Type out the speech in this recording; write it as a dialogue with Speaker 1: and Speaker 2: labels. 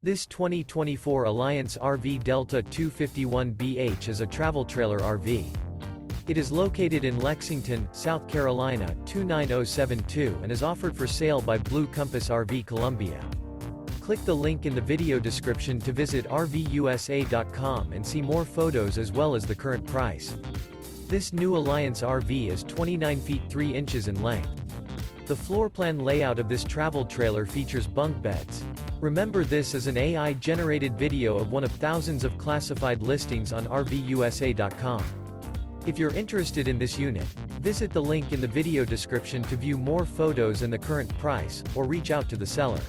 Speaker 1: This 2024 Alliance RV Delta 251BH is a travel trailer RV. It is located in Lexington, South Carolina, 29072 and is offered for sale by Blue Compass RV Columbia. Click the link in the video description to visit RVUSA.com and see more photos as well as the current price. This new Alliance RV is 29 feet 3 inches in length. The floor plan layout of this travel trailer features bunk beds. Remember, this is an AI-generated video of one of thousands of classified listings on RVUSA.com. If you're interested in this unit, visit the link in the video description to view more photos and the current price, or reach out to the seller.